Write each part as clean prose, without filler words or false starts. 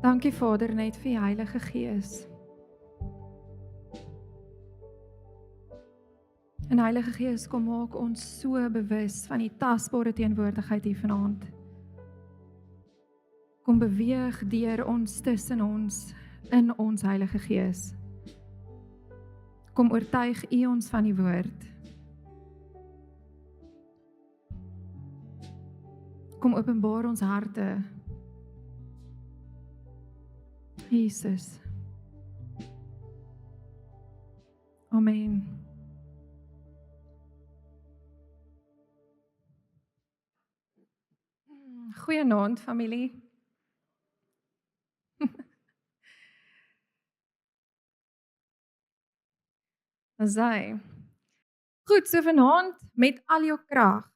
Dankie Vader net vir die Heilige Gees. En Heilige Gees, kom maak ons so bewus van die tasbare teenwoordigheid hier vanaand. Kom beweeg deur ons, tussen ons, in ons Heilige Gees. Kom oortuig U ons van die woord. Kom openbaar ons harte. Jesus. Amen. Goeienaand familie. Asai. Goed, so vanaand met al jou krag.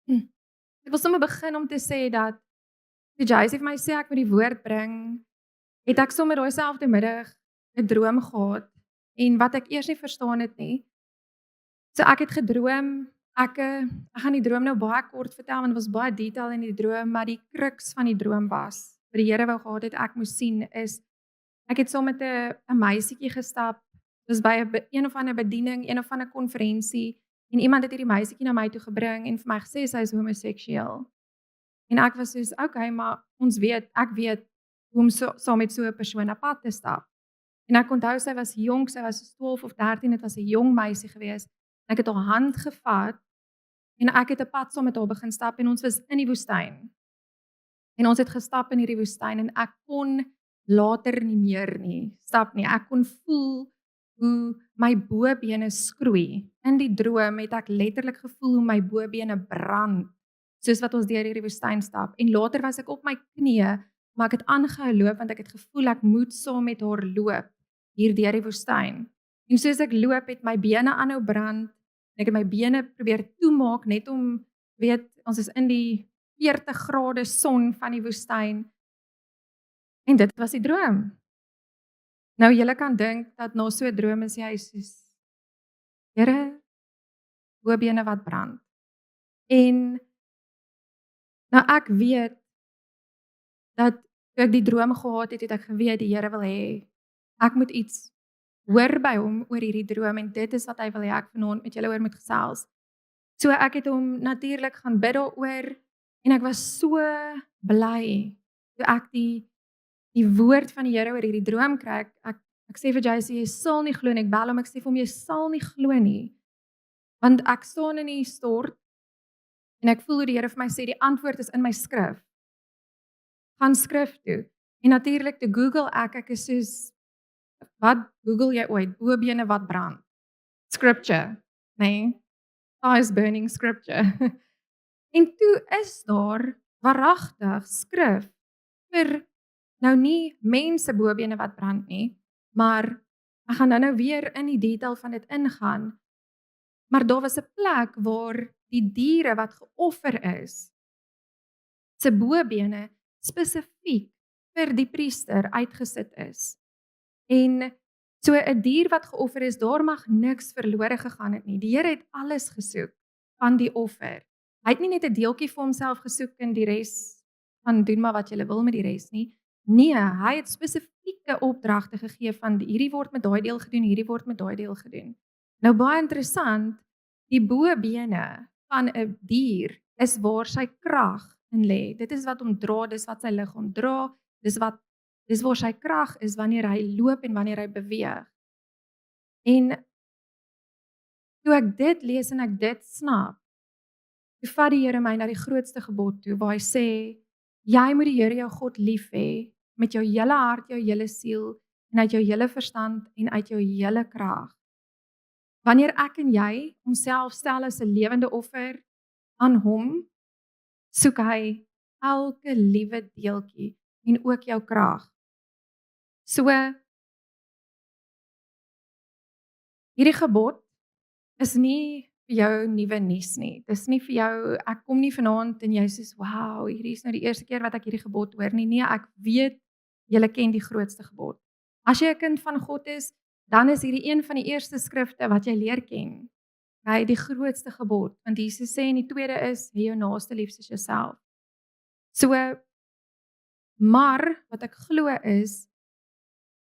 Ek wil sommer begin om te sê dat toe Jace vir my sê ek moet die woord bring, het ek sommer daai selfde middag 'n droom gehad en wat ek eers nie verstaan het nie. So ek het gedroom, ek gaan die droom nou baie kort vertel want dit was baie detail in die droom, maar die crux van die droom was, wat die Here wou gehad het ek moes sien is, ek het saam met 'n meisietjie gestap, dis by 'n of ander bediening, een of ander konferensie, en iemand het hierdie meisietjie na my toe gebring en vir my gesê sy is homoseksueel. En ek was soos, okay, maar ek weet hoe om saam met so 'n persoon op pad te stap. En ek onthou sy was jonk, sy was so 12 of 13, dit was 'n jong meisie gewees. Ek het haar hand gevat en ek het 'n pad saam met haar begin stap en ons was in die woestyn. En ons het gestap in hierdie woestyn en ek kon later nie meer stap nie. Ek kon voel hoe my bobene skroei. In die droom het ek letterlik gevoel hoe my bobene brand, soos wat ons deur hierdie woestyn stap. En later was ek op my knieë, maar ek het aangehou loop want ek het gevoel ek moet saam met haar loop hier deur die woestyn. En soos ek loop het my bene aanhou brand. Ek het my bene probeer toemaak net om, ons is in die 40 grade son van die woestyn. En dit was die droom. Nou julle kan dink dat na so 'n droom is jy soos, Here, bobene wat brand. En nou ek weet dat toe ek die droom gehad het, het ek geweet die Here wil hê ek moet iets hoor by hom oor hierdie droom en dit is wat hy wil hê ek vanaand met julle oor moet gesels. So ek het hom natuurlik gaan bid daaroor en ek was so bly toe ek die woord van die Here oor hierdie droom kry. Ek sê vir Jace, jy sal nie glo nie. Ek bel hom, ek sê vir hom, jy sal nie glo nie. Want ek staan in die stort en ek voel hoe die Here vir my sê die antwoord is in my skrif. Gaan skrif toe. En natuurlik te Google ek is soos, wat Google jy ooit? Bobene wat brand. Scripture, nee. Eyes burning scripture. En toe is daar waaragtig skrif vir nou nie mense bobene wat brand nie, maar ek gaan nou weer in die detail van dit ingaan. Maar daar was 'n plek waar die diere wat geoffer is, se bobene spesifiek vir die priester uitgesit is. En so 'n dier wat geoffer is, daar mag niks verlore gegaan het nie. Die Here het alles gesoek van die offer. Hy het nie net 'n deeltjie vir homself gesoek en die res van doen maar wat jy wil met die res nie. Nee, hy het spesifieke opdragte gegee van hierdie word met daai deel gedoen, hierdie word met daai deel gedoen. Nou baie interessant, die bobene van 'n dier is waar sy krag in lê. Dit is wat hom dra, dis wat sy liggaam dra, dis waar sy krag is wanneer hy loop en wanneer hy beweeg. En toe ek dit lees en ek dit snap, toe vat die Here my na die grootste gebod toe, waar hy sê, jy moet die Here jou God lief hê, met jou hele hart, jou hele siel, en uit jou hele verstand, en uit jou hele krag. Wanneer ek en jy onsself stel as 'n lewende offer aan hom, soek hy elke liewe deeltjie, en ook jou krag. So, hierdie gebod is nie vir jou nuwe nuus nie. Dis nie vir jou, ek kom nie vanaand en jy sê, wow, hierdie is nou die eerste keer wat ek hierdie gebod hoor nie. Nee, ek weet, julle ken die grootste gebod. As jy 'n kind van God is, dan is hierdie een van die eerste skrifte wat jy leer ken. Okay, die grootste gebod. Want Jesus sê en die tweede is, hê jou naaste lief soos jouself. So, Maar wat ek glo is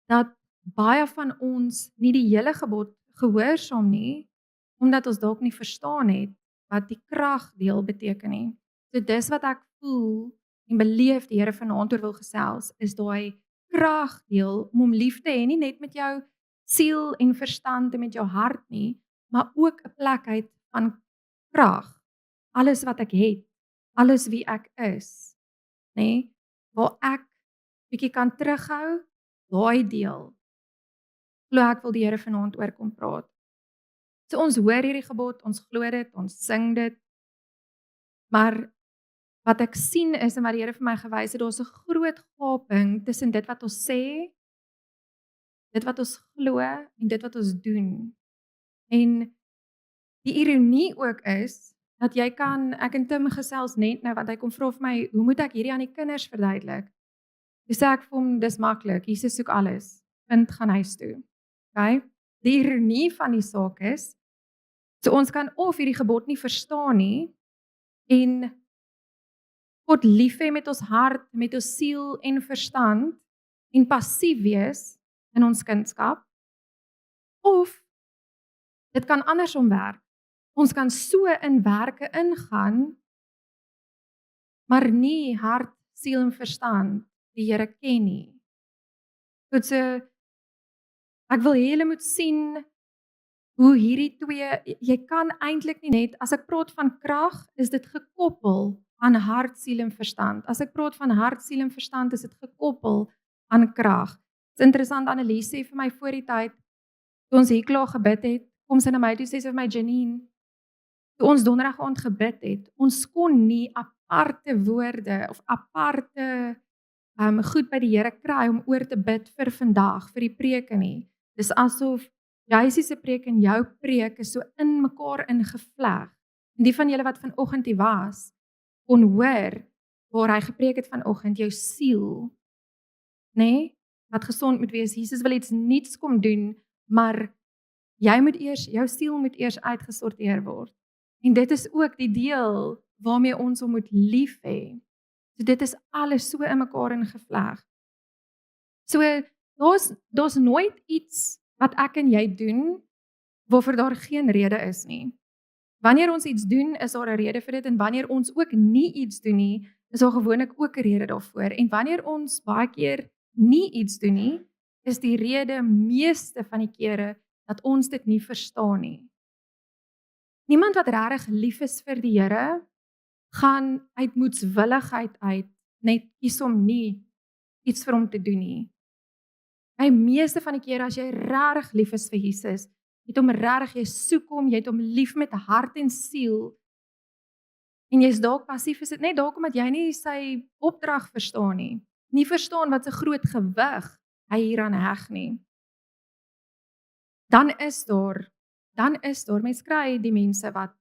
dat baie van ons nie die hele gebod gehoorsaam nie, omdat ons dalk nie verstaan het wat die kragdeel beteken nie. So dis wat ek voel en beleef die Here vanaand oor wil gesels, is daai kragdeel om hom lief te hê, nie net met jou siel en verstand en met jou hart nie, maar ook 'n plek uit van krag. Alles wat ek het, alles wie ek is, nê, waar ek bietjie kan terughou, daai deel. Glo ek wil die Here vanaand oor kom praat. So ons hoor hierdie gebod, ons glo dit, ons sing dit. Maar wat ek sien is en wat die Here vir my gewys het, daar's 'n groot gaping tussen dit wat ons sê, dit wat ons glo en dit wat ons doen. En die ironie ook is dat jy kan, ek en Tim gesels net nou, want hy kom vra vir my, hoe moet ek hierdie aan die kinders verduidelik? Toe sê ek vir hom, dis maklik, Jesus soek alles. Punt, gaan huis toe. Okay? Die ironie van die saak is, so ons kan of hierdie gebod nie verstaan nie, en God lief hê met ons hart, met ons siel en verstand, en passief wees in ons kindskap, of dit kan andersom werk. Ons kan so in werke ingaan, maar nie hart, siel en verstand die Here ken nie. Goed, so ek wil hê julle moet sien hoe hierdie twee, jy kan eintlik nie net, as ek praat van krag, is dit gekoppel aan hart, siel en verstand. As ek praat van hart, siel en verstand, is dit gekoppel aan krag. Dit is interessant, Annelies sê vir my voor die tyd, toe ons hier klaar gebid het, kom sy na my toe, sê sy vir my, Janine, toe ons donderdag aand gebid het, ons kon nie aparte woorde of aparte goed by die Here kry om oor te bid vir vandag, vir die preke nie. Dis asof Jysie se preek en jou preek is so in mekaar ingevleg. En die van julle wat vanoggend hier was, kon hoor waar hy gepreek het vanoggend, jou siel, nê, wat gesond moet wees. Jesus wil iets nuuts kom doen, maar jy moet eers, jou siel moet eers uitgesorteer word. En dit is ook die deel waarmee ons hom moet lief hê. So dit is alles so in mekaar ingevleg. So daar's nooit iets wat ek en jy doen waarvoor daar geen rede is nie. Wanneer ons iets doen, is daar 'n rede vir dit, en wanneer ons ook nie iets doen nie, is daar gewoonlik ook 'n rede daarvoor. En wanneer ons baie keer nie iets doen nie, is die rede meeste van die kere dat ons dit nie verstaan nie. Niemand wat regtig lief is vir die Here, gaan uit moedswilligheid uit net kies om nie iets vir hom te doen nie. Die meeste van die kere as jy regtig lief is vir Jesus, jy het hom regtig, jy soek hom, jy het hom lief met hart en siel, en jy's dalk passief, is dit net dalk omdat jy nie sy opdrag verstaan nie verstaan wat 'n groot gewig hy hieraan heg nie. Dan is daar, mens kry die mense wat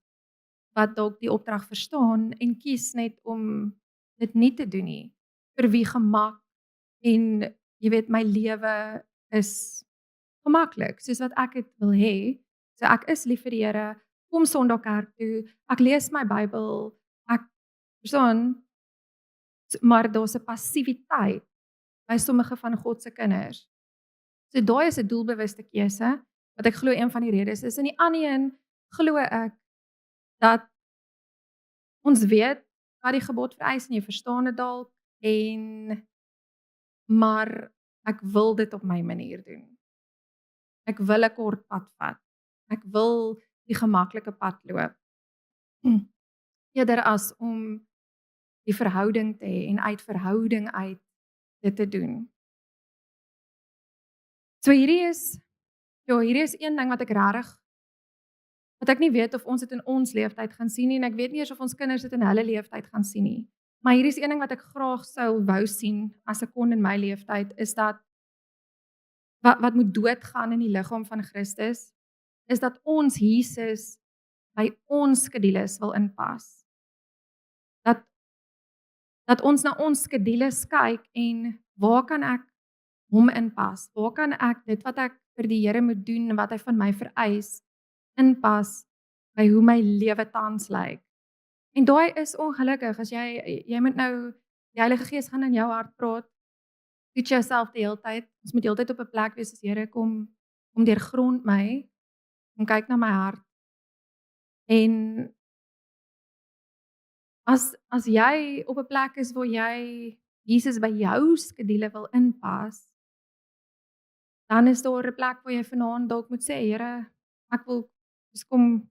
dalk die opdrag verstaan en kies net om dit nie te doen nie, vir wie gemak en jy weet, my lewe is gemaklik, soos wat ek dit wil hê. So ek is lief vir die Here, kom Sondag kerk toe, ek lees my Bybel, ek verstaan, maar daar's 'n passiwiteit by sommige van God se kinders. So daai is 'n doelbewuste keuse, wat ek glo een van die redes is. En die ander een, glo ek, dat ons weet wat die gebod vereis en jy verstaan dit dalk, maar ek wil dit op my manier doen. Ek wil 'n kort pad vat. Ek wil die gemaklike pad loop. Eerder as om die verhouding te hê en uit verhouding uit dit te doen. So hierdie is een ding wat ek regtig, wat ek nie weet of ons dit in ons leeftyd gaan sien nie, en ek weet nie eers of ons kinders dit in hulle leeftyd gaan sien nie. Maar hierdie is een ding wat ek graag sou wou sien as ek kon in my leeftyd, is dat wat moet doodgaan in die liggaam van Christus, is dat ons Jesus by ons skedules wil inpas. Dat ons na ons skedules kyk en waar kan ek hom inpas? Waar kan ek dit wat ek vir die Here moet doen en wat hy van my vereis, inpas by hoe my lewe tans lyk? En daai is ongelukkig, as jy moet nou Die Heilige Gees gaan in jou hart praat. Toets jouself die hele tyd. Ons moet die hele tyd op 'n plek wees as Here kom deurgrond my, kom kyk na my hart. En as jy op 'n plek is waar jy Jesus by jou skedule wil inpas, dan is daar 'n plek waar jy vanaand dalk moet sê, Here, ek wil dis kom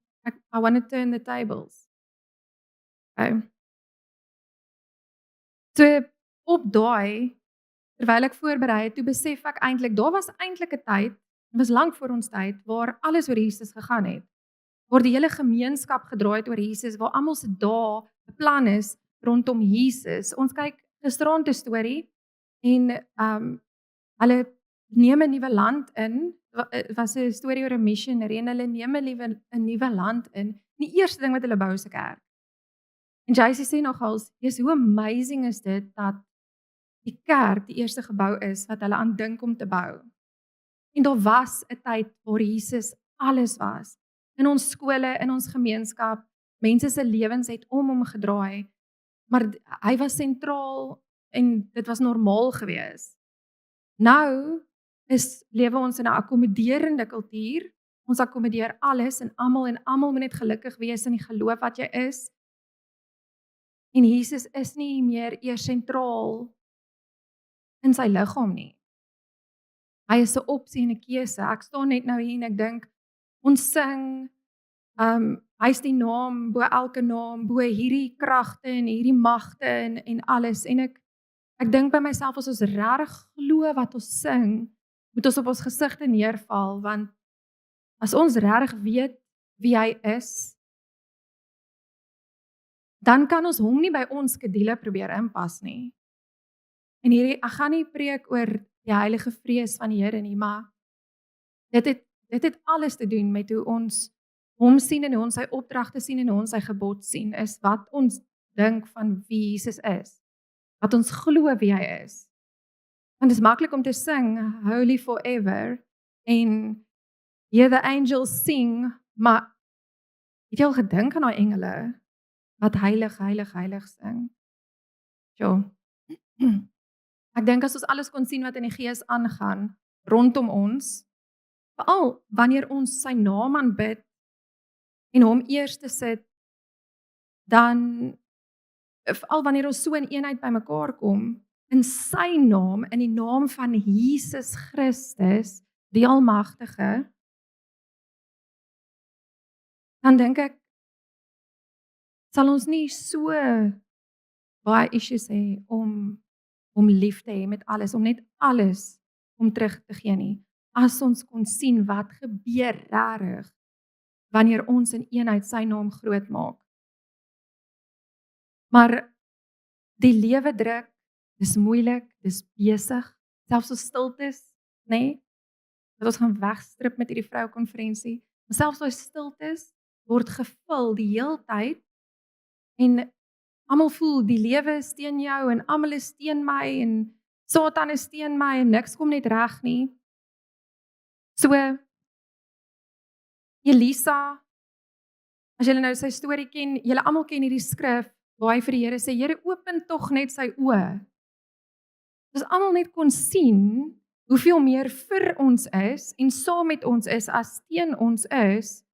I want to turn the tables. Okay. So op daai terwyl ek voorberei het, toe besef ek eintlik daar was eintlik 'n tyd, dit was lank voor ons tyd, waar alles oor Jesus gegaan het. Waar die hele gemeenskap gedraai het oor Jesus, waar almal se dae beplan is rondom Jesus. Ons kyk gisteraand 'n storie en hulle neem 'n nuwe land in. Was 'n storie oor 'n missionary en hulle neem 'n nuwe land in. Die eerste ding wat hulle bou is 'n kerk. En JC sê nogals, "Jesus, hoe amazing is dit dat die kerk die eerste gebou is wat hulle aan dink om te bou." En daar was 'n tyd waar Jesus alles was. In ons skole, in ons gemeenskap, mense se lewens het om hom gedraai, maar hy was sentraal en dit was normaal gewees. Nou lewe ons in 'n akkommoderende kultuur. Ons akkommodeer alles en almal moet net gelukkig wees in die geloof wat jy is. En Jesus is nie meer eers sentraal in sy liggaam nie. Hy is 'n opsie en 'n keuse. Ek staan net nou hier en ek dink, ons sing, hy is die naam bo elke naam, bo hierdie kragte en hierdie magte en alles. En ek dink by myself, as ons regtig glo wat ons sing, moet ons op ons gesigte neerval, want as ons regtig weet wie hy is, dan kan ons hom nie by ons skedule probeer inpas nie. En ek gaan nie preek oor die heilige vrees van die Here nie, maar dit het alles te doen met hoe ons hom sien en hoe ons sy opdragte sien en hoe ons sy gebod sien, is wat ons dink van wie Jesus is. Wat ons glo wie hy is. Want dit is maklik om te sing Holy Forever en hear the angels sing, maar het jy al gedink aan daai engele wat heilig, heilig, heilig sing? Ja. Ek dink as ons alles kon sien wat in die gees aangaan rondom ons, veral wanneer ons sy naam aanbid en hom eers te sit, dan veral wanneer ons so in eenheid bymekaar kom in sy naam, in die naam van Jesus Christus, die Almagtige, dan dink ek sal ons nie so baie issues hê om lief te hê met alles, om net alles om terug te gee nie. As ons kon sien wat gebeur regtig wanneer ons in eenheid sy naam groot maak. Maar die lewe druk, dis moeilik, dis besig, selfs ons stiltes, nê? Dat ons gaan wegstrip met hierdie vrouekonferensie. Maar selfs daai stiltes word gevul die heeltyd en almal voel die lewe is teen jou en almal is teen my en Satan is teen my en niks kom net reg nie. So Elisa, as julle nou sy storie ken, julle almal ken hierdie skrif waar hy vir die Here sê, Here, open tog net sy oë. Dis almal net kon sien hoeveel meer vir ons is en saam met ons is as teen ons is.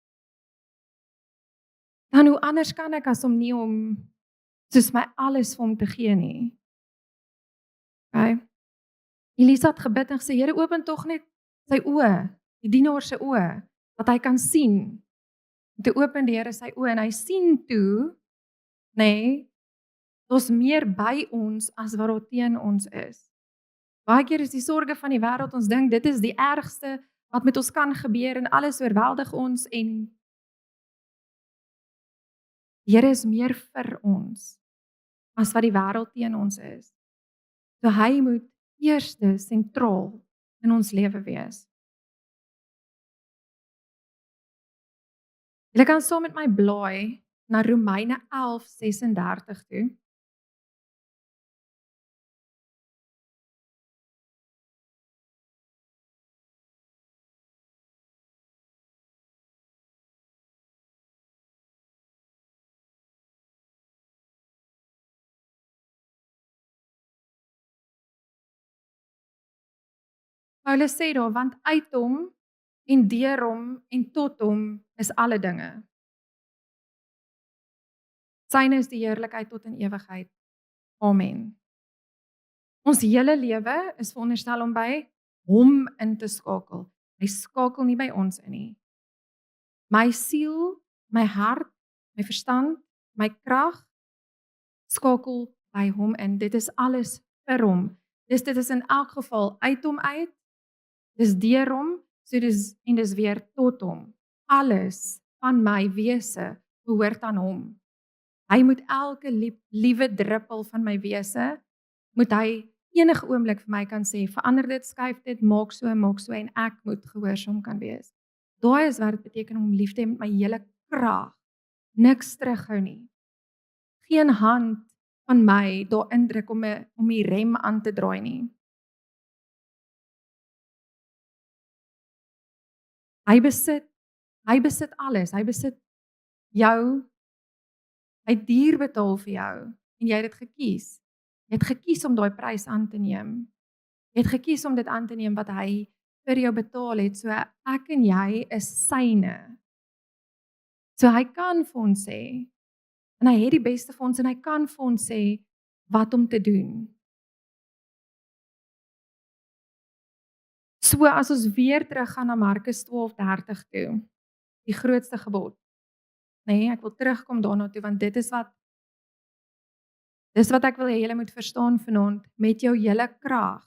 Dan hoe anders kan ek as om nie om soos my alles vir hom te gee nie. Okay. Elisa het gebid en gesê, Here, open tog net sy oë, die dienaar se oë, dat hy kan sien. Toe open die Here sy oë en hy sien toe, nê, daar's meer by ons as wat daar teen ons is. Baie keer is die sorge van die wêreld, ons dink dit is die ergste wat met ons kan gebeur en alles oorweldig ons en die Here is meer vir ons as wat die wêreld teen ons is. So hy moet eerste sentraal in ons lewe wees. Julle kan saam met my blaai na Romeine 11:36 toe. Paulus sê daar, want uit hom en deur hom en tot hom is alle dinge. Syne is die heerlikheid tot in ewigheid. Amen. Ons hele lewe is veronderstel om by hom in te skakel. Hy skakel nie by ons in nie. My siel, my hart, my verstand, my krag skakel by hom in. Dit is alles vir hom. Dit is in elk geval uit hom uit. Dis deur hom, so dis weer tot hom. Alles van my wese behoort aan hom. Hy moet elke liewe druppel van my wese, moet hy enige oomblik vir my kan sê, verander dit, skuif dit, maak so en ek moet gehoorsaam kan wees. Daai is wat dit beteken om lief te hê met my hele krag. Niks terughou nie. Geen hand van my daar indruk om die rem aan te draai nie. Hy besit alles. Hy besit jou. Hy het duur betaal vir jou en jy het dit gekies. Jy het gekies om daai prys aan te neem. Jy het gekies om dit aan te neem wat hy vir jou betaal het. So ek en jy is syne. So hy kan vir ons sê, en hy het die beste vir ons en hy kan vir ons sê wat om te doen. So as ons weer teruggaan na Markus 12:30 toe, die grootste gebod. Nee, ek wil terugkom daarna toe want dis wat ek wil hê julle moet verstaan vanaand met jou hele krag.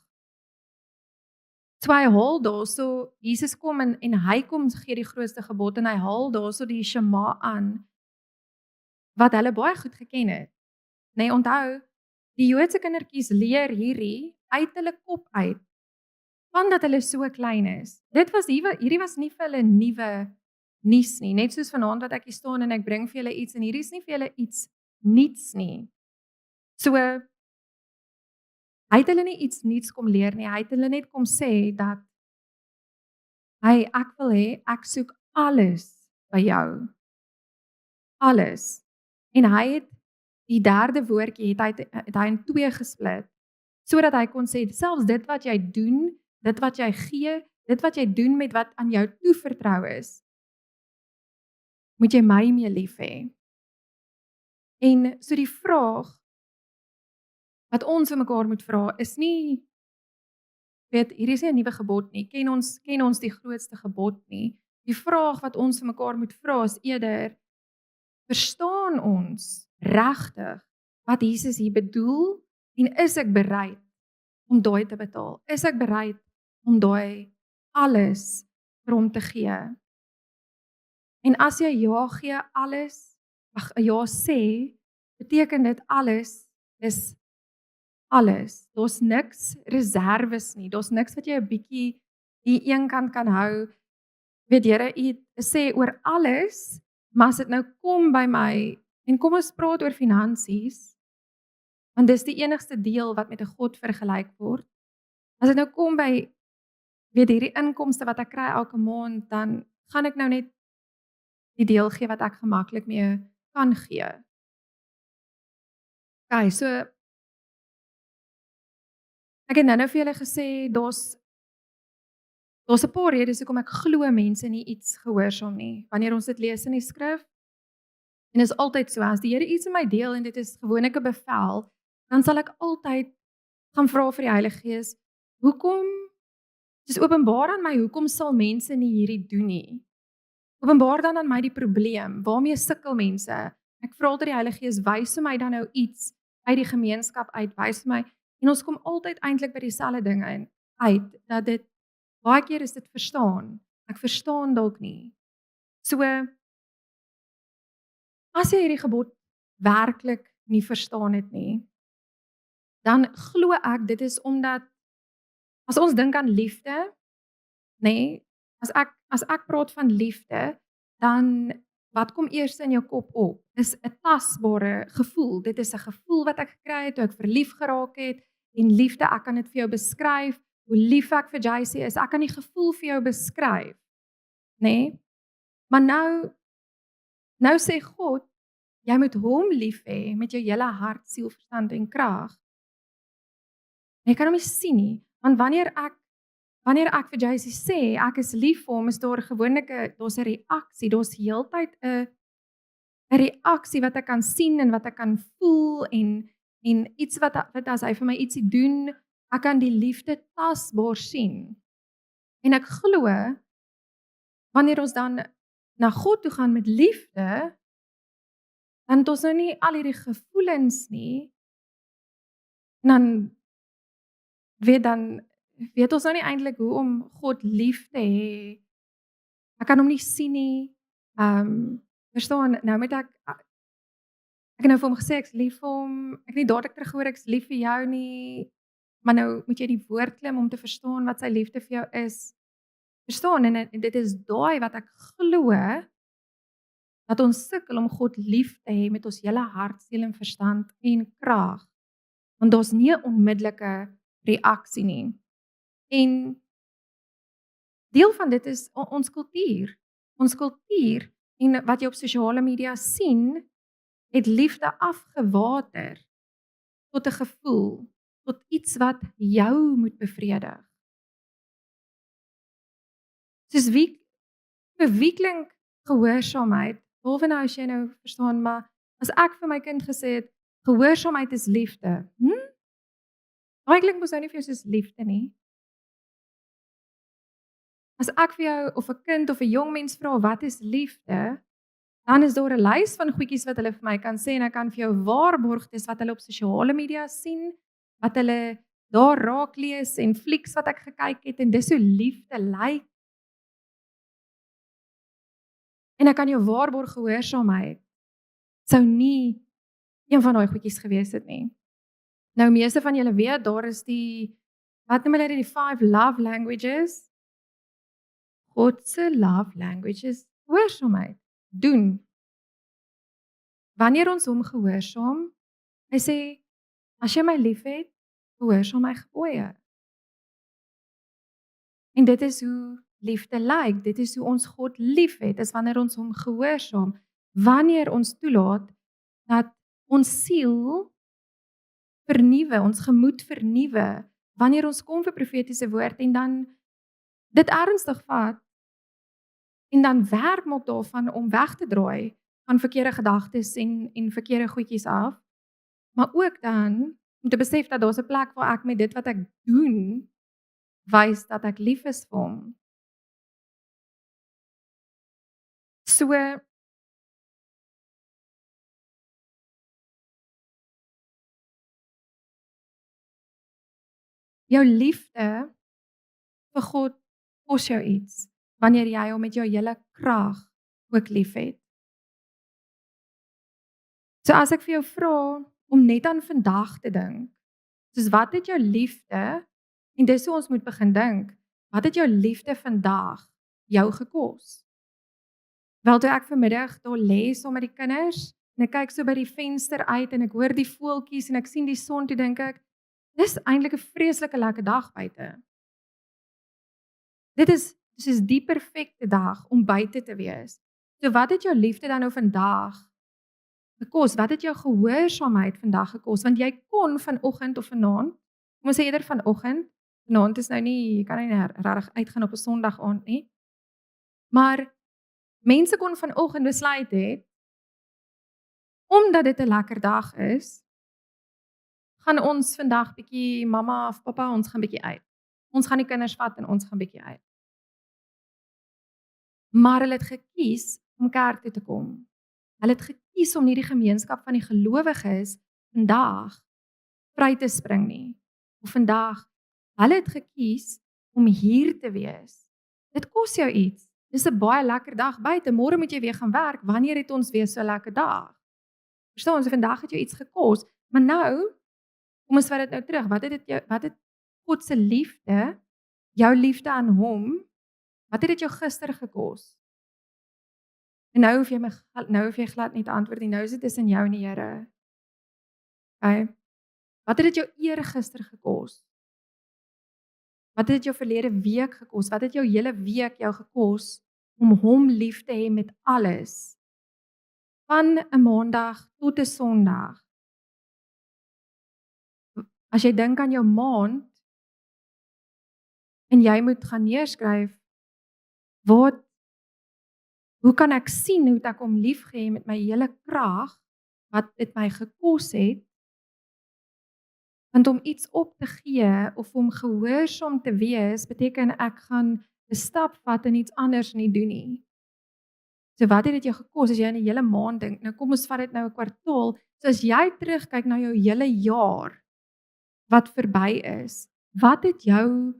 So hy haal daarso, Jesus kom en hy kom gee die grootste gebod en hy haal daarso die Shema aan wat hulle baie goed geken het. Nee, onthou, die Joodse kindertjies leer hierdie uit hulle kop uit vandat hulle so klein is. Hierdie was nie vir hulle nuwe nuus nie, net soos vanaand wat ek hier staan en ek bring vir julle iets en hierdie is nie vir julle iets niets nie. So hy het hulle nie iets niets kom leer nie, hy het hulle net kom sê dat ek wil hê ek soek alles by jou. Alles. En hy het die derde woordjie het hy in 2 gesplit sodat hy kon sê selfs dit wat jy doen, dit wat jy gee, dit wat jy doen met wat aan jou toevertrou is, moet jy my mee lief hê. En so die vraag wat ons vir mekaar moet vra is nie, hier is nie 'n nuwe gebod nie, ken ons die grootste gebod nie. Die vraag wat ons vir mekaar moet vra is eerder, verstaan ons regtig wat Jesus hier bedoel en is ek bereid om daai te betaal? Is ek bereid om daai alles vir hom te gee? En as jy ja gee alles, ja sê, beteken dit alles is alles. Daar's niks reserves nie. Daar's niks wat jy 'n bietjie die een kant kan hou. Weet Here, U sê oor alles, maar as dit nou kom by my en kom ons praat oor finansies, want dis die enigste deel wat met 'n God vergelyk word. As dit nou kom by hierdie inkomste wat ek kry elke maand, dan gaan ek nou net die deel gee wat ek gemaklik mee kan gee. Okay, so ek het nou vir julle gesê daar's 'n paar redes hoekom ek glo mense nie iets gehoorsaam nie. Wanneer ons dit lees in die skrif, en is altyd so, as die Here iets in my deel en dit is gewoonlik 'n bevel, dan sal ek altyd gaan vra vir die Heilige Gees, hoekom, dis openbaar aan my, hoekom sal mense nie hierdie doen nie? Openbaar dan aan my die probleem, waarmee sukkel mense? Ek vra altyd die Heilige Gees, wys vir my dan nou iets uit die gemeenskap uit, wys vir my, en ons kom altyd eintlik by dieselfde dinge uit, dat dit, baie keer is dit verstaan, ek verstaan dalk nie. So, as jy hierdie gebod werklik nie verstaan het nie, dan glo ek, dit is omdat, as ons dink aan liefde, nee, as ek praat van liefde, dan, wat kom eers in jou kop op? Is 'n tasbare gevoel, dit is 'n gevoel wat ek gekry het, toe ek verlief geraak het, en liefde, ek kan dit vir jou beskryf, hoe lief ek vir JC is, ek kan die gevoel vir jou beskryf, nee, maar nou sê God, jy moet hom lief hê, met jou hele hart, siel, verstand en krag. Jy kan hom nie sien nie, want wanneer wanneer ek vir Jacy sê, ek is lief vir hom, is daar gewoonlik daar's 'n reaksie, daar's heeltyd 'n reaksie wat ek kan sien en wat ek kan voel en iets wat as hy vir my ietsie doen, ek kan die liefde tasbaar sien. En ek glo, wanneer ons dan na God toe gaan met liefde, dan het ons nou nie al hierdie gevoelens nie, en dan weet ons nou nie eintlik hoe om God lief te hê. Ek kan hom nie sien nie. Verstaan, nou moet ek het nou vir hom gesê ek's lief vir hom. Ek het nie dadelik teruggehoor ek's lief vir jou nie, maar nou moet jy die woord klim om te verstaan wat sy liefde vir jou is. Verstaan, en dit is daai wat ek glo, dat ons sukkel om God lief te hê met ons hele hart, siel en verstand en krag. Want daar's nie 'n onmiddellike reaksie nie. En deel van dit is ons kultuur. Ons kultuur en wat jy op sosiale media sien, het liefde afgewater tot 'n gevoel, tot iets wat jou moet bevredig. Soos vir wie klink gehoorsaamheid, behalwe nou as jy nou verstaan, maar as ek vir my kind gesê het, gehoorsaamheid is liefde. Daai klink mos nou nie vir jou soos liefde nie. As ek vir jou of 'n kind of 'n jong mens vra wat is liefde, dan is daar 'n lys van goedjies wat hulle vir my kan sê en ek kan vir jou waarborg dis wat hulle op sosiale media sien, wat hulle daar raak lees en flieks wat ek gekyk het en dis hoe liefde lyk. En ek kan jou waarborg gehoorsaamheid sou nie een van daai goedjies gewees het nie. Nou meeste van julle weet daar is wat noem hulle dit, die 5 love languages. God se love languages gehoorsaamheid doen. Wanneer ons hom gehoorsaam, hy sê, as jy my liefhet, gehoorsaam my gebooie. En dit is hoe liefde lyk, dit is hoe ons God liefhet, is wanneer ons hom gehoorsaam, wanneer ons toelaat dat ons siel vernuwe, ons gemoed vernuwe, wanneer ons kom vir profetiese woord en dan dit ernstig vat en dan werk maak daarvan om weg te draai van verkeerde gedagtes en verkeerde goedjies af, maar ook dan om te besef dat daar's 'n plek waar ek met dit wat ek doen wys dat ek lief is vir hom. So jou liefde vir God kos jou iets wanneer jy hom met jou hele krag ook liefhet. So as ek vir jou vra om net aan vandag te dink, soos wat het jou liefde, en dis hoe ons moet begin dink, wat het jou liefde vandag jou gekos? Wel, toe ek vanmiddag daar lê saam met die kinders en ek kyk so by die venster uit en ek hoor die voeltjies en ek sien die son, toe dink ek, dis eintlik 'n vreeslike lekker dag buite. Dit is soos die perfekte dag om buite te wees. So wat het jou liefde dan nou vandag gekos? Wat het jou gehoorsaamheid vandag gekos? Want jy kon vanoggend of vanaand, kom ons sê eerder vanoggend, vanaand is nou nie, jy kan nie regtig uitgaan op 'n Sondag aand nie. Maar mense kon vanoggend besluit het, omdat dit 'n lekker dag is, gaan ons vandag bietjie mamma of pappa, ons gaan bietjie uit. Ons gaan die kinders vat en ons gaan bietjie uit. Maar hulle het gekies om kerk toe te kom. Hulle het gekies om nie die gemeenskap van die gelowiges vandag vry te spring nie. Of vandag, hulle het gekies om hier te wees. Dit kos jou iets. Dis 'n baie lekker dag buite. Môre moet jy weer gaan werk. Wanneer het ons weer so 'n lekker dag? Verstaan, so vandag het jou iets gekos, maar nou kom ons vat dit nou terug. Wat het God se liefde, jou liefde aan hom, wat het dit jou gister gekos? En nou hoef jy glad nie te antwoord nie. Nou is dit tussen jou en die Here. Okay. Wat het dit jou eergister gekos? Wat het dit jou verlede week gekos? Wat het jou hele week jou gekos om hom lief te hê met alles? Van 'n Maandag tot 'n Sondag. As jy dink aan jou maand, En jy moet gaan neerskryf, wat hoe kan ek sien hoe ek hom liefgê met my hele krag, wat dit my gekos het, want om iets op te gee of om gehoorsaam te wees, beteken ek gaan 'n stap vat en iets anders nie doen nie. So wat het dit jou gekos as jy in 'n hele maand dink? Nou kom ons vat dit nou 'n kwartaal. So as jy terugkyk na jou hele jaar wat verby is, wat het jou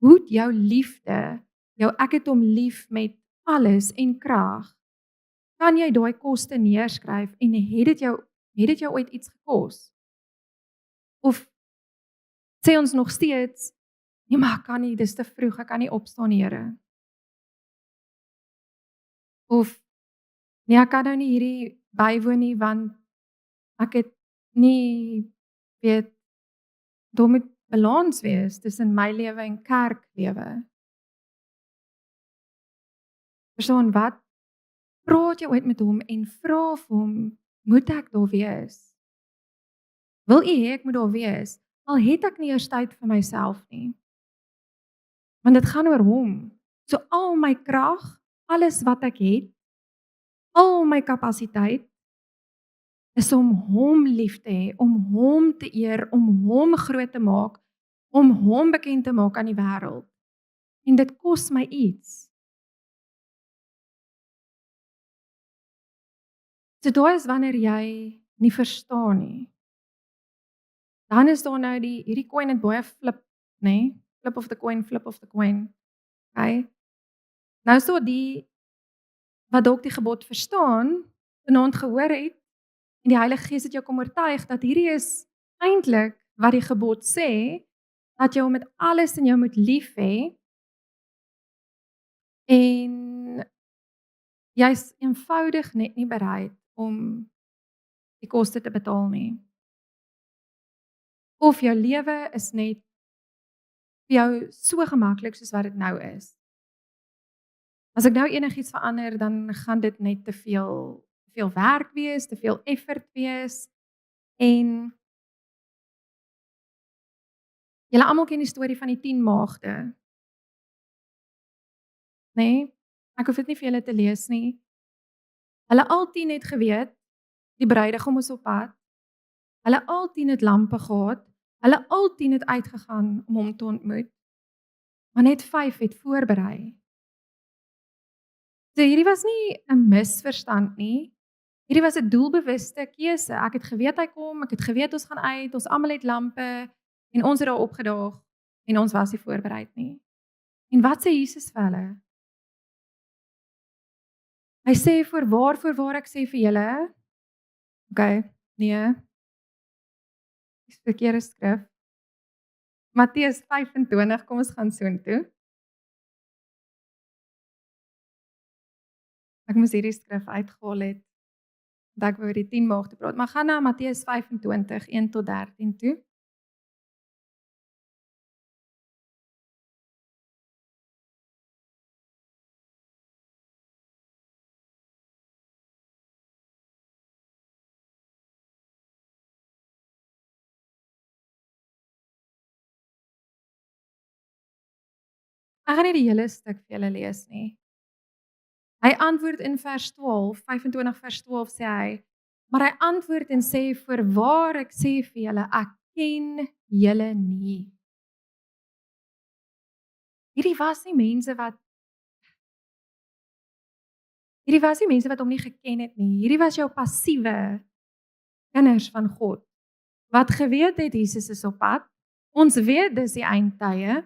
hoe het jou liefde, jou ek het hom lief met alles en krag, kan jy daai koste neerskryf en het dit jou ooit iets gekos? Of sê ons nog steeds, nee maar ek kan nie, dis te vroeg, ek kan nie opstaan, Here. Of nee, ek kan nou nie hierdie bywoon nie want ek het nie weet daar moet balans wees tussen my lewe en kerklewe. Persoon wat praat jy ooit met hom en vra vir hom, moet ek daar wees? Wil u hê ek moet daar wees? Al het ek nie eers tyd vir myself nie. Want dit gaan oor hom. So al my krag, alles wat ek het, al my kapasiteit is om hom lief te hê, om hom te eer, om hom groot te maak, om hom bekend te maak aan die wêreld. En dit kos my iets. So daai is wanneer jy nie verstaan nie. Dan is daar nou hierdie coin het baie flip, nê? Flip of the coin, flip of the coin. Okay? Nou is daar die wat dalk die gebod verstaan, vanaand gehoor het, en die Heilige Gees het jou kom oortuig dat hierdie is eintlik wat die gebod sê, dat jy hom met alles in jou moet lief hê, en jy's eenvoudig net nie bereid om die koste te betaal nie. Of jou lewe is net vir jou so gemaklik soos wat dit nou is. As ek nou enigiets verander, dan gaan dit net te veel werk wees, te veel effort wees, en julle almal ken die storie van die 10 maagde. Nê? Ek hoef dit nie vir julle te lees nie. Hulle al 10 het geweet, die bruidegom is op pad. Hulle al 10 het lampe gehad. Hulle al 10 het uitgegaan om hom te ontmoet. Maar net 5 het voorberei. So hierdie was nie 'n misverstand nie. Hierdie was 'n doelbewuste keuse. Ek het geweet hy kom, ek het geweet ons gaan uit, ons almal het lampe, en ons het daar opgedaag, en ons was nie voorbereid nie. En wat sê Jesus vir hulle? Hy sê, voorwaar ek sê vir julle, okay, nee, dis verkeerde skrif. Matteus 25, kom ons gaan soontoe. Ek moes hierdie skrif uitgehaal het, dat ek oor die 10 maagde praat, maar gaan na Matteus 25, 1 tot 13 toe. Ek gaan nie die hele stuk vir julle lees nie. Hy antwoord in vers 12, 25 vers 12 sê hy, maar hy antwoord en sê, voorwaar ek sê vir julle, ek ken julle nie. Hierdie was nie mense wat hom nie geken het nie. Hierdie was jou passiewe kinders van God, wat geweet het Jesus is op pad. Ons weet dis die eindtye.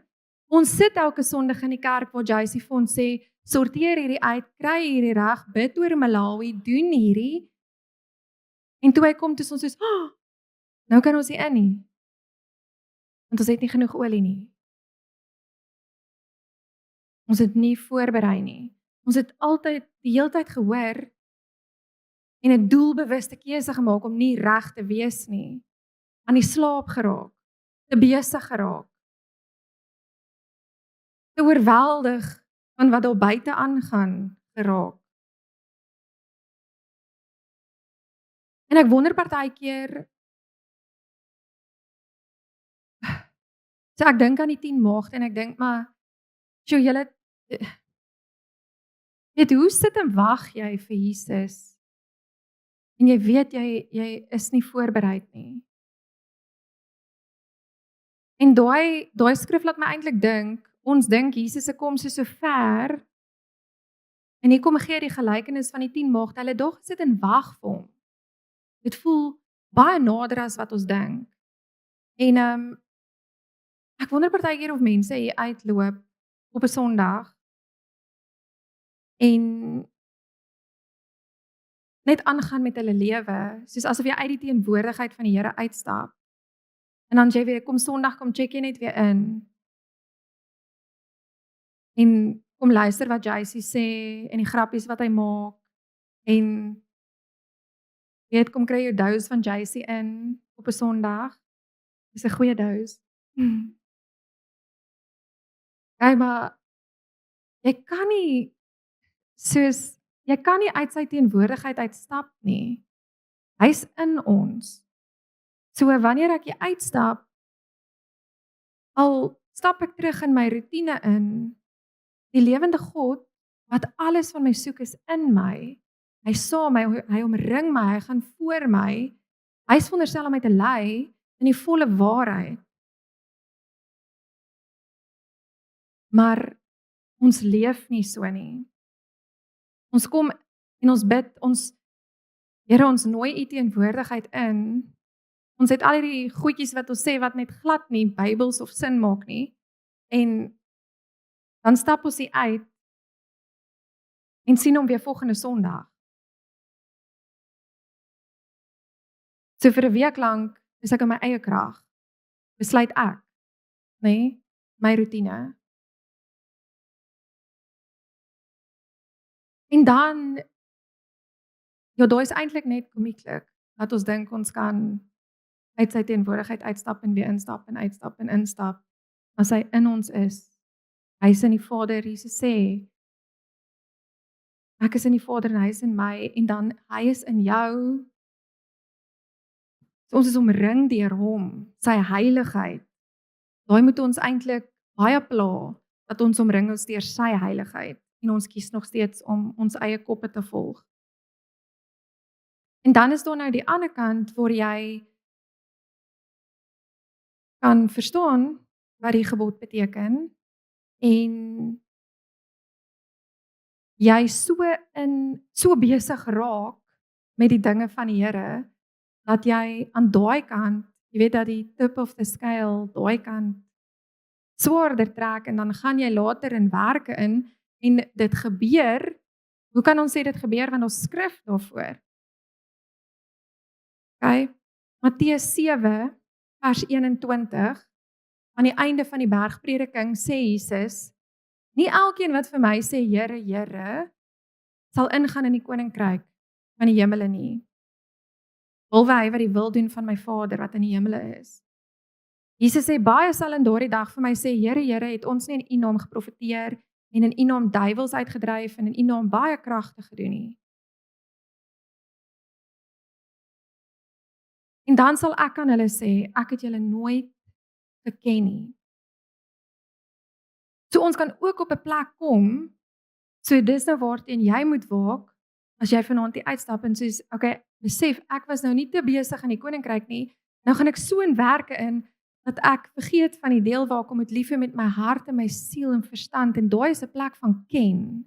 Ons sit elke Sondag in die kerk waar JC vir ons sê, sorteer hierdie uit, kry hierdie reg, bid oor Malawi, doen hierdie. En toe hy kom, toe ons soos, oh, nou kan ons nie in nie. Want ons het nie genoeg olie nie. Ons het nie voorberei nie. Ons het altyd, die hele tyd gehoor, en 'n doelbewuste keuse gemaak om nie reg te wees nie. Aan die slaap geraak, te besig geraak, te oorweldig van wat daar buite aangaan geraak. En ek wonder partykeer, so ek dink aan die 10 maagde en ek dink maar, Sjoe, weet hoe sit en wag jy vir Jesus? En jy weet jy is nie voorbereid nie. En daai skrif laat my eintlik dink, ons dink Jesus se koms is so ver. En hier kom gee die gelykenis van die 10 maagde, hulle dog sit en wag vir hom. Dit voel baie nader as wat ons dink. En ek wonder partykeer of mense hier uitloop op 'n Sondag en net aangaan met hulle lewe, soos asof jy uit die teenwoordigheid van die Here uitstap. En dan jy weer kom Sondag kom check jy net weer in. En kom luister wat JC sê en die grappies wat hy maak en weet kom kry jou dose van JC in op 'n Sondag. Dis 'n goeie dose. Hey, maar jy kan nie uit sy teenwoordigheid uitstap nie. Hy's in ons. So wanneer ek hier uitstap, al stap ek terug in my roetine in, die lewende God wat alles van my soek is in my. Hy saam my, hy omring my, hy gaan voor my. Hy's veronderstel om my te lei in die volle waarheid. Maar ons leef nie so nie. Ons kom en ons bid, Here, ons nooi U teenwoordigheid in. Ons het al hierdie goedjies wat ons sê wat net glad nie Bybels of sin maak nie. En dan stap ons hier uit en sien hom weer volgende Sondag. So vir 'n week lank is ek in my eie krag. Besluit ek, nê, my roetine. En dan daai is eintlik net komieklik dat ons dink ons kan uit sy teenwoordigheid uitstap en weer instap en uitstap en instap. As hy in ons is, hy is in die Vader. Jesus sê, ek is in die Vader en hy is in my en dan hy is in jou. So ons is omring deur hom, sy heiligheid. Daai moet ons eintlik baie pla dat ons omring is deur sy heiligheid en ons kies nog steeds om ons eie koppe te volg. En dan is daar nou die ander kant waar jy kan verstaan wat die gebod beteken en jy so besig raak met die dinge van die Here dat jy aan daai kant, jy weet dat die tip of the scale, daai kant swaarder trek en dan gaan jy later in werke in en dit gebeur. Hoe kan ons sê dit gebeur want ons skrif daarvoor? Okay. Matteus 7 vers 21 aan die einde van die bergprediking sê Jesus, nie elkeen wat vir my sê Here, Here, sal ingaan in die koninkryk van die hemele nie. Behalwe hy wat die wil doen van my Vader wat in die hemele is. Jesus sê baie sal in daardie dag vir my sê, Here, Here, het ons nie in U naam geprofeteer en in U naam duiwels uitgedryf en in U naam baie kragte gedoen nie. En dan sal ek aan hulle sê, ek het julle nooit geken nie. So ons kan ook op 'n plek kom, so dis nou waarteen jy moet waak, as jy vanaand hier uitstap en sê, okay, besef, ek was nou nie te besig in die koninkryk nie, nou gaan ek so in werke in, dat ek vergeet van die deel waar ek om het lief hê met my hart en my siel en verstand, en daai is 'n plek van ken.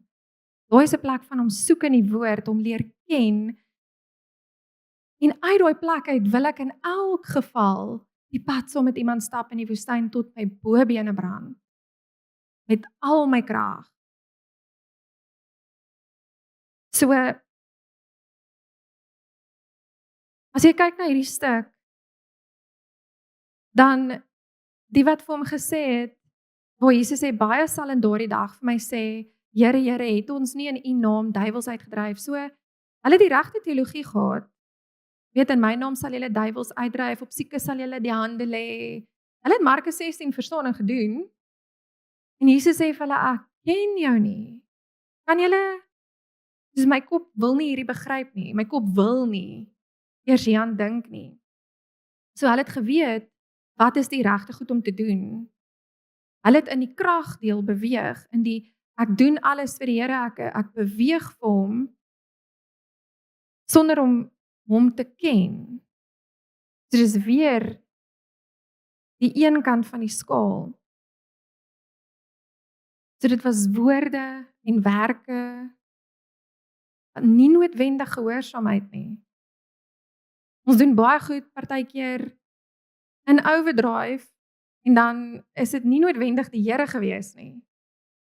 Daai is 'n plek van om soek in die woord, om leer ken. En uit daai plek uit wil ek in elk geval die pad saam met iemand stap in die woestyn tot my bobene brand. Met al my krag. So, as jy kyk na hierdie stuk, dan die wat vir hom gesê het, waar Jesus sê, baie sal in daardie dag vir my sê, Here, Here, het ons nie in U naam duiwels uitgedryf. So, hulle het die regte teologie gehad. Weet, in my naam sal julle duiwels uitdryf, op siekes sal julle die hande lê. Hulle het Markus 16 verstaan en gedoen. En Jesus sê vir hulle, ek ken jou nie. Kan julle, dus my kop wil nie hierdie begryp nie. My kop wil nie eers hieraan dink nie. So hulle het geweet, wat is die regte goed om te doen? Hulle het in die kragdeel beweeg, in die ek doen alles vir die Here, ek beweeg vir hom sonder om hom te ken. So dis weer die een kant van die skaal. So dit was woorde en werke, nie noodwendig gehoorsaamheid nie. Ons doen baie goed partykeer in overdrive en dan is dit nie noodwendig die Here gewees nie.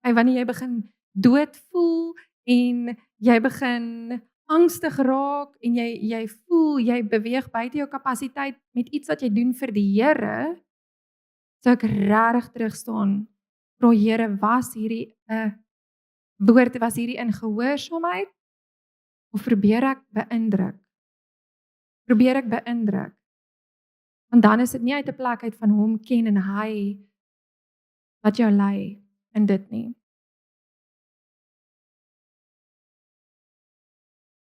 En wanneer jy begin dood voel en jy begin angstig raak en jy voel jy beweeg buite jou kapasiteit met iets wat jy doen vir die Here, sou ek regtig terug staan. Vra Here, was hierdie 'n woord, was hierdie in gehoorsaamheid of probeer ek beïndruk? Probeer ek beïndruk? Want dan is dit nie uit 'n plek uit van hom ken en hy wat jou lei in dit nie.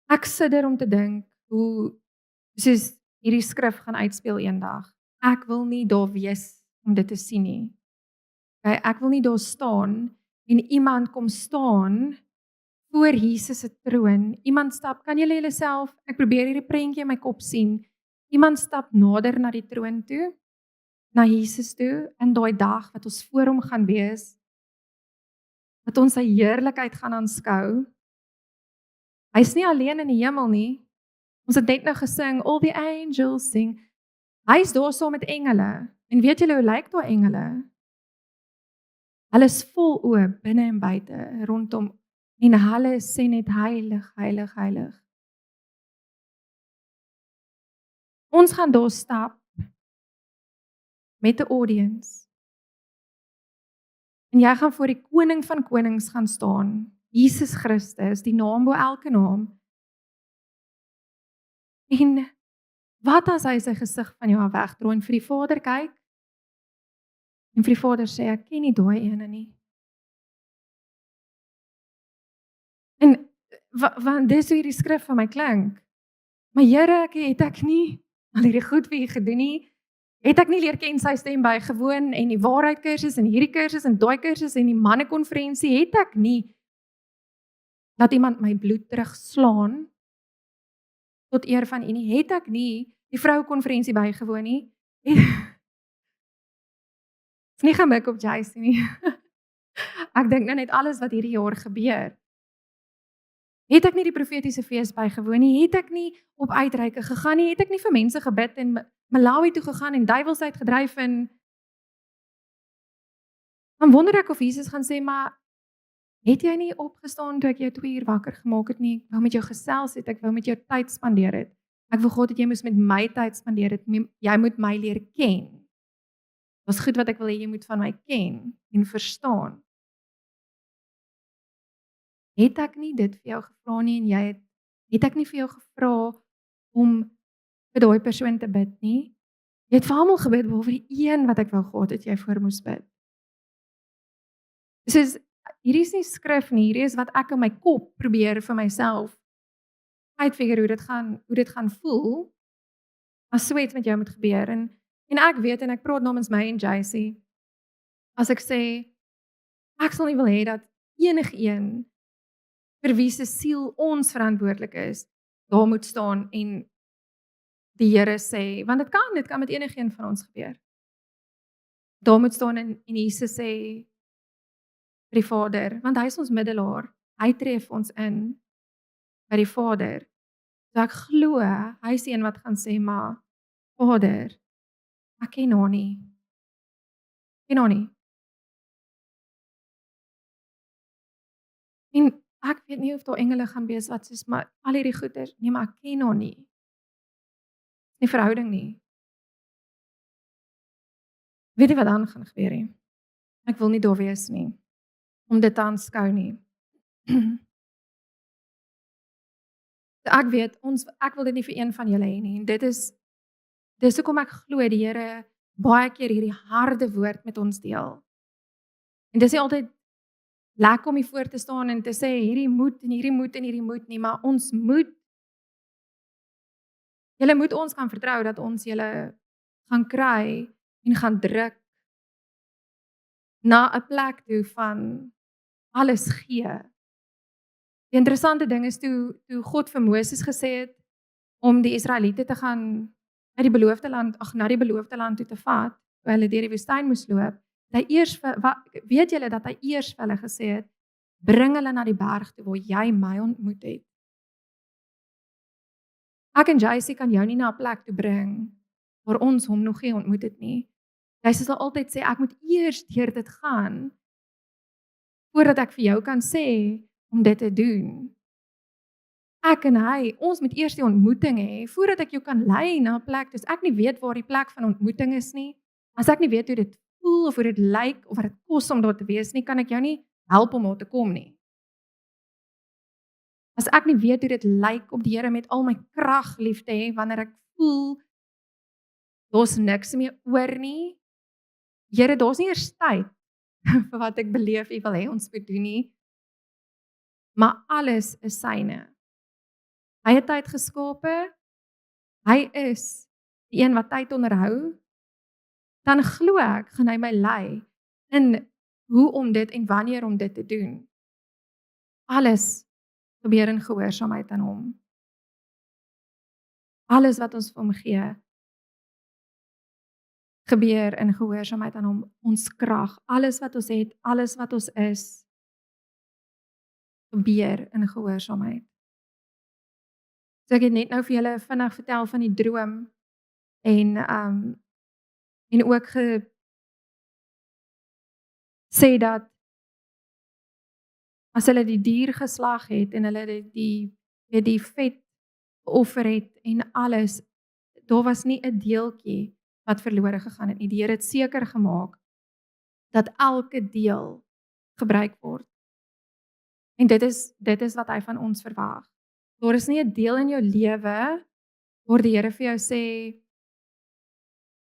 Ek sidder om te dink hoe soos hierdie skrif gaan uitspeel eendag. Ek wil nie daar wees om dit te sien nie. Okay, ek wil nie daar staan en iemand kom staan voor Jesus se troon. Iemand stap, kan julle julleself, ek probeer hierdie prentjie in my kop sien. Iemand stap nader na die troon toe, na Jesus toe, in daai dag wat ons voor hom gaan wees, wat ons sy heerlikheid gaan aanskou. Hy's nie alleen in die hemel nie. Ons het net nou gesing, all the angels sing. Hy's daar saam met engele. En weet julle hoe lyk daai engele? Hulle is vol oë binne en buite rondom en hulle sê net heilig, heilig, heilig. Ons gaan daar stap met 'n audience. En jy gaan voor die koning van konings gaan staan. Jesus Christus, die naam bo elke naam. En wat as hy sy gesig van jou af wegdraai en vir die Vader kyk? En vir die Vader sê, ek ken nie daai ene nie. En want dis hoe hierdie skrif vir my klink. Maar Here, het ek nie al hierdie goed vir U gedoen nie? Het ek nie leer ken sy stem bygewoon en die waarheid kursus en hierdie kursus en daai kursus en die mannekonferensie, het ek nie laat iemand my bloed terugslaan tot eer van U nie? Het ek nie die vrouekonferensie bygewoon nie? Is nie gemik op JC nie. Ek dink nou net alles wat hierdie jaar gebeur. Het ek nie die profetiese fees bygewoon nie? Het ek nie op uitreike gegaan nie? Het ek nie vir mense gebid en Malawi toe gegaan en duiwels uitgedryf en dan wonder ek of Jesus gaan sê, maar het jy nie opgestaan toe ek jou 2 uur wakker gemaak het nie? Ek wou met jou gesels het, ek wou met jou tyd spandeer het. Ek wou God dat jy moes met my tyd spandeer het. Jy moet my leer ken. Dit was goed wat ek wil hê jy moet van my ken en verstaan. Het ek nie dit vir jou gevra nie en jy het ek nie vir jou gevra om vir daai persoon te bid nie? Jy het vir almal gebid behalwe die een wat ek wou gehad het jy voor moes bid. Soos hierdie is nie skrif nie, hierdie is wat ek in my kop probeer vir myself uitfigure hoe dit gaan voel as so iets met jou moet gebeur en ek weet en ek praat namens my en JC as ek sê ek sal nie wil hê dat enigeen vir wie se siel ons verantwoordelik is, daar moet staan en die Here sê, want dit kan met enigeen van ons gebeur. Daar moet staan en Jesus sê vir die Vader, want hy is ons middelaar, hy tree vir ons in by die Vader. So ek glo, hy is die een wat gaan sê, maar Vader, ek ken hom nie. Ken hom nie. En ek weet nie of daar engele gaan wees wat soos, maar al hierdie goeders, nee, maar ek ken hom nie. Nie verhouding nie. Weet jy wat dan gaan gebeur nie? Ek wil nie daar wees nie, om dit te aanskou nie. Ek weet, ek wil dit nie vir een van julle hê nie, en dis hoekom ek glo die Here baie keer hierdie harde woord met ons deel. En dis nie altyd lekker om hier voor te staan en te sê hierdie moet en hierdie moet en hierdie moet nie, maar ons moet julle moet ons gaan vertrou dat ons julle gaan kry en gaan druk na 'n plek toe van alles gee. Die interessante ding is toe God vir Moses gesê het om die Israeliete te gaan uit die beloofde land, na die beloofde land toe te vat, toe hulle deur die woestyn moes loop, het hy eers weet julle dat hy eers vir hulle gesê het, bring hulle na die berg toe waar jy my ontmoet het. Ek en JC kan jou nie na 'n plek toe bring waar ons hom nog nie ontmoet het nie. JC sal altyd sê ek moet eers deur dit gaan voordat ek vir jou kan sê om dit te doen. Ek en hy, ons moet eers die ontmoeting hê voordat ek jou kan lei na 'n plek. Dus ek nie weet waar die plek van ontmoeting is nie. As ek nie weet hoe dit voel of hoe dit lyk of wat dit kos om daar te wees nie, kan ek jou nie help om daar te kom nie. As ek nie weet hoe dit lyk om die Here met al my krag lief te hê wanneer ek voel daar's niks meer oor nie. Here, daar's nie eers tyd vir wat ek beleef U wil hê ons moet doen nie. Maar alles is syne. Hy het tyd geskape. Hy is die een wat tyd onderhou. Dan glo ek, gaan hy my lei in hoe om dit en wanneer om dit te doen. Alles gebeur in gehoorsaamheid aan hom. Alles wat ons vir hom gee, gebeur in gehoorsaamheid aan hom. Ons krag, alles wat ons het, alles wat ons is, gebeur in gehoorsaamheid. So ek het net nou vir julle vinnig vertel van die droom en ook gesê dat as hulle die dier geslag het en hulle die vet geoffer het en alles, daar was nie 'n deeltjie wat verlore gegaan het nie. Die Here het seker gemaak dat elke deel gebruik word. En dit is wat hy van ons verwag. Daar is nie 'n deel in jou lewe waar die Here vir jou sê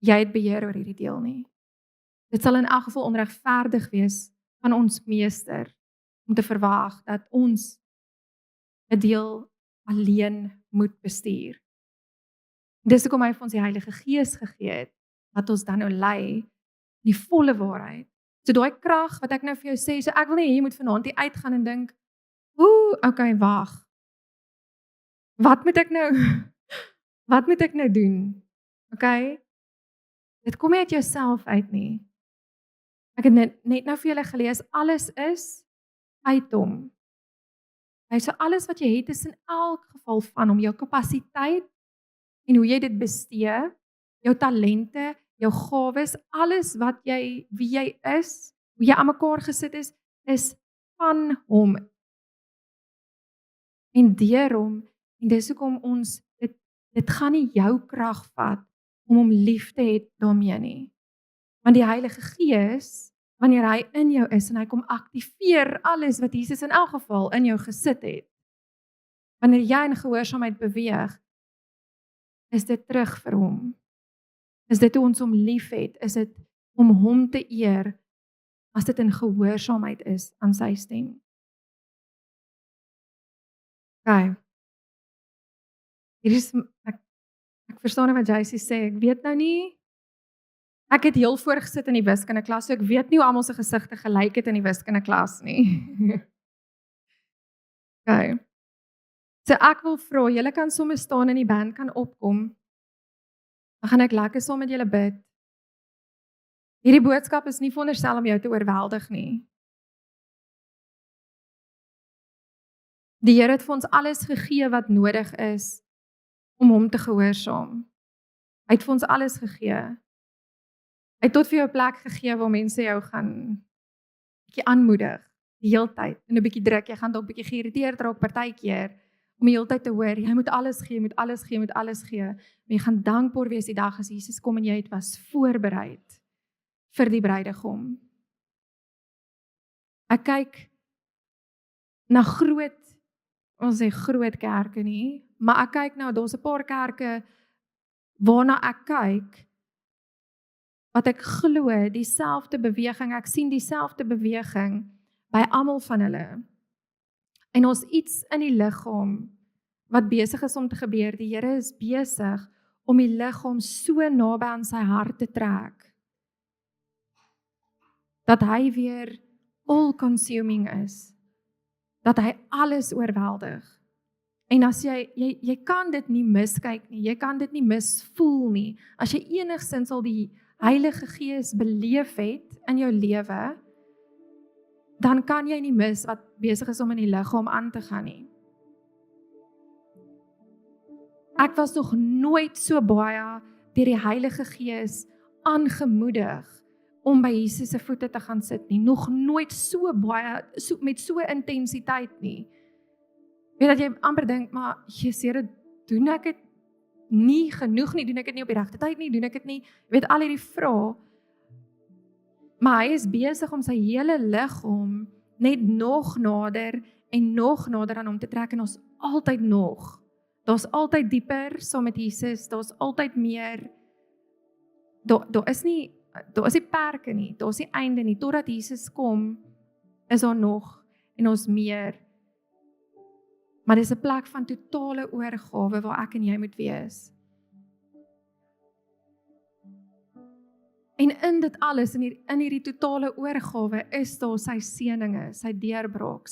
jy het beheer oor hierdie deel nie. Dit sal in elk geval onregverdig wees van ons meester om te verwag dat ons 'n deel alleen moet bestuur. Dis hoekom hy vir ons die Heilige Gees gegee het, wat ons dan nou lei in die volle waarheid. So daai krag wat ek nou vir jou sê, so ek wil nie hê jy moet vanaand hier uitgaan en dink, okay, wag. Wat moet ek nou doen? Okay? Dit kom nie uit jouself uit nie. Ek het net nou vir julle gelees, alles is uit hom. So alles wat jy het is in elk geval van hom, jou kapasiteit en hoe jy dit bestee, jou talente, jou gawes, alles wat wie jy is, hoe jy aan mekaar gesit is van hom. En deur hom, en dis hoekom ons, dit gaan nie jou krag vat om hom lief te hê daarmee nie. Want die Heilige Gees, wanneer hy in jou is en hy kom aktiveer alles wat Jesus in elk geval in jou gesit het. Wanneer jy in gehoorsaamheid beweeg, is dit terug vir hom. Is dit hoe ons hom liefhet? Is dit om hom te eer as dit in gehoorsaamheid is aan sy stem? Okay. Hier is ek verstaan nie wat JC sê. Ek weet nou nie. Ek het heel voor gesit in die wiskunde klas, so ek weet nie hoe almal se gesigte gelyk het in die wiskunde klas nie. Okay. So ek wil vra, julle kan sommer staan en die band kan opkom. Dan gaan ek lekker saam met julle bid. Hierdie boodskap is nie veronderstel om jou te oorweldig nie. Die Here het vir ons alles gegee wat nodig is om hom te gehoorsaam. Hy het vir ons alles gegee. Hy het tot vir jou 'n plek gegee waar mense jou gaan bietjie aanmoedig die heeltyd en 'n bietjie druk. Jy gaan dalk bietjie geïrriteerd raak partykeer om die heeltyd te hoor, jy moet alles gee, jy moet alles gee, jy moet alles gee. Maar jy gaan dankbaar wees die dag as Jesus kom en jy was voorberei vir die bruidegom. Ek kyk na ons sê groot kerke nie, maar ek kyk nou, daar's 'n paar kerke waarna ek kyk, wat ek glo dieselfde beweging, ek sien dieselfde beweging by almal van hulle. En ons iets in die liggaam wat besig is om te gebeur. Die Here is besig om die liggaam so naby aan sy hart te trek, Dat hy weer all-consuming is. Dat hy alles oorweldig. En as jy kan dit nie miskyk nie, jy kan dit nie misvoel nie. As jy enigstens al die Heilige Gees beleef het in jou lewe, dan kan jy nie mis wat besig is om in die liggaam aan te gaan nie. Ek was nog nooit so baie deur die Heilige Gees aangemoedig om by Jesus se voete te gaan sit nie. Nog nooit so baie, met so intensiteit nie. Weet dat jy amper dink, maar Here, doen ek dit nie genoeg nie, doen ek dit nie op die regte tyd nie, doen ek dit nie, weet al hierdie vrae, maar hy is besig om sy hele liggaam net nog nader en nog nader aan hom te trek, en ons altyd nog, daar's altyd dieper saam met Jesus, daar's altyd meer, daar is nie perke nie, daar's nie einde nie, totdat Jesus kom, is daar nog, en ons meer, maar dis 'n plek van totale oorgawe waar ek en jy moet wees. En in dit alles, in hierdie totale oorgawe, is daar sy seëninge, sy deurbraak,